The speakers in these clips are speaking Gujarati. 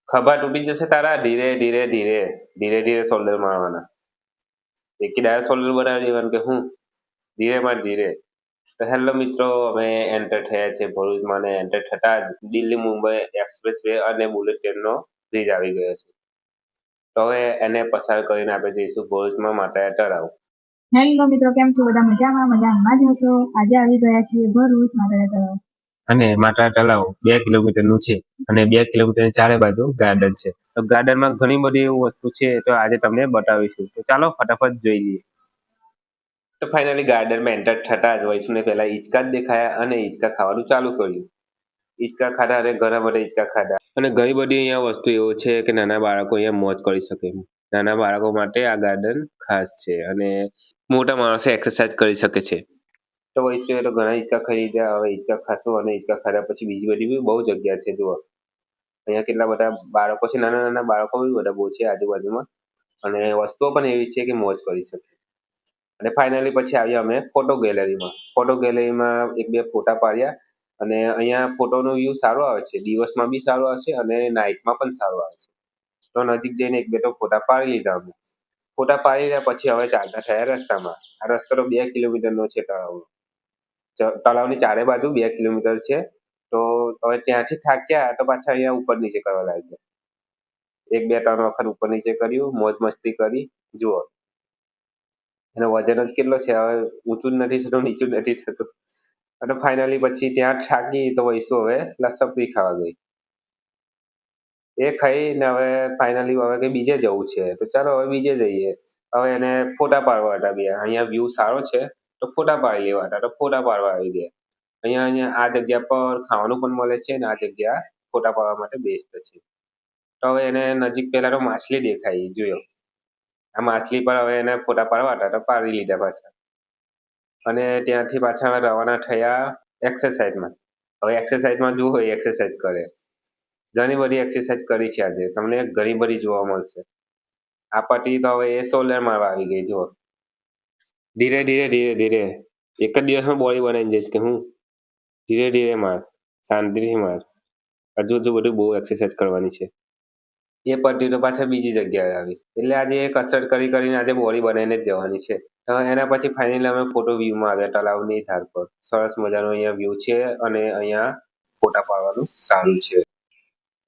ખભા તૂટી જશે તારા. ધીરે ધીરે ધીરે ધીરે ધીરે શોલ્ડર મારવાના. એકી ડાયરેક્ટ શોલ્ડર બનાવી દેવાનું કે હું ધીરે માર ધીરે. તો હેલો મિત્રો, અમે એન્ટર થયા છે ભરૂચમાં અને એન્ટર થતા જ દિલ્હી મુંબઈ એક્સપ્રેસ વે અને બુલેટ ટ્રેનનો બ્રિજ આવી ગયો છે. તો હવે એને પસાર કરીને આપણે જઈશું ભરૂચમાં માતાના તળાવ. હેલો મિત્રો, કેમ છો? બધા મજામાં જ હશો. આજે આવી ગયા છીએ ભરૂચ માતાના તળાવ. અને માતા તળાવ 2 કિલોમીટરનું છે અને 2 કિલોમીટરની ચારે બાજુ ગાર્ડન છે. તો ગાર્ડનમાં ઘણી બધી એવી વસ્તુ છે તો આજે તમને બતાવીશું. તો ચાલો ફટાફટ જોઈ લઈએ. તો ફાઇનલી ગાર્ડનમાં એન્ટર થતા જ વૈષ્ણુને પહેલા હિંચકા જ દેખાયા અને હિંચકા ખાવાનું ચાલુ કર્યું. હિંચકા ખાધા અને ઘણા બધા હિંચકા ખાધા અને ઘણી બધી અહીંયા વસ્તુ એવો છે કે નાના બાળકો અહીંયા મોજ કરી શકે. નાના બાળકો માટે આ ગાર્ડન ખાસ છે અને મોટા માણસો એક્સરસાઇઝ કરી શકે છે. તો વૈષ્ણવે તો ઘણા હિંચકા ખરીદ્યા. હવે હિંચકા ખાશું અને હિંચકા ખાધા પછી બીજી બધી બી બહુ જગ્યા છે. જુઓ અહીંયા કેટલા બધા બાળકો છે, નાના નાના બાળકો બી બધા બહુ છે આજુબાજુમાં અને વસ્તુઓ પણ એવી છે કે મોજ કરી શકે. અને ફાઇનલી પછી આવ્યા અમે ફોટો ગેલેરીમાં. ફોટો ગેલેરીમાં 1-2 ફોટા પાડ્યા અને અહીંયા ફોટોનો વ્યૂ સારો આવે છે. દિવસમાં બી સારો આવે છે અને નાઇટમાં પણ સારો આવે છે. તો નજીક જઈને 1-2 તો ફોટા પાડી લીધા અમે. ફોટા પાડી રહ્યા પછી હવે ચાલતા થયા રસ્તામાં. આ રસ્તો તો 2 કિલોમીટરનો છે તળાવનો. તળાવની ચારે બાજુ 2 કિલોમીટર છે. તો હવે ત્યાંથી થાક્યા તો પાછા અહીંયા ઉપર નીચે કરવા લાગ્યા. 1-2-3 વખત ઉપર નીચે કર્યું, મોજ મસ્તી કરી. જુઓ એનો વજન જ કેટલો છે, હવે ઊંચું જ નથી થતું, નીચું જ નથી થતું. અને ફાઇનલી પછી ત્યાં થાકી તો વૈસુ હવે લસપરી ખાવા ગઈ. એ ખાઈને હવે ફાઇનલી હવે કે બીજે જવું છે તો ચાલો હવે બીજે જઈએ. હવે એને ફોટા પાડવા હતા બે. અહીંયા વ્યૂ સારો છે તો ફોટા પાડી લેવા હતા. તો ફોટા પાડવા આવી ગયા. અહીંયા આ જગ્યા પર ખાવાનું પણ મળે છે અને આ જગ્યા ફોટા પાડવા માટે બેસ્ટ છે. તો હવે એને નજીક પહેલા તો માછલી દેખાઈ. જોયો આ માછલી પર હવે એને ફોટા પાડવા હતા તો પાડી લીધા પાછા. અને ત્યાંથી પાછા હવે રવાના થયા એક્સરસાઇઝમાં. હવે એક્સરસાઇઝમાં જુઓ એક્સરસાઇઝ કરે. ઘણી બધી એક્સરસાઇઝ કરી છે આજે. તમને ઘણી બધી જોવા મળશે. આ પતિ તો હવે એ શોલ્ડર મારવા આવી ગઈ. જુઓ ધીરે ધીરે ધીરે ધીરે. એક જ દિવસમાં બોડી બનાવીને જઈશ કે હું. ધીરે ધીરે માર, શાંતિથી માર. હજુ બધું બહુ એક્સરસાઇઝ કરવાની છે. એ પતિ તો પાછા બીજી જગ્યાએ આવી. એટલે આજે એ કસરત કરીને આજે બોડી બનાવીને જ જવાની છે. એના પછી ફાઇનલી અમે ફોટો વ્યૂમાં આવ્યા તળાવની ધાર પર. સરસ મજાનો અહીંયા વ્યૂ છે અને અહીંયા ફોટા પાડવાનું સારું છે.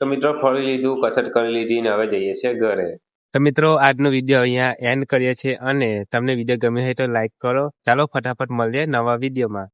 તો મિત્રો ફરી લીધું, કસરત કરી લીધી ને હવે જઈએ છીએ ઘરે. તો મિત્રો આજનો વિડીયો અહીંયા એન્ડ કરીએ છીએ અને તમને વિડીયો ગમ્યો હોય તો લાઈક કરો. ચાલો ફટાફટ મળીએ નવા વિડીયોમાં.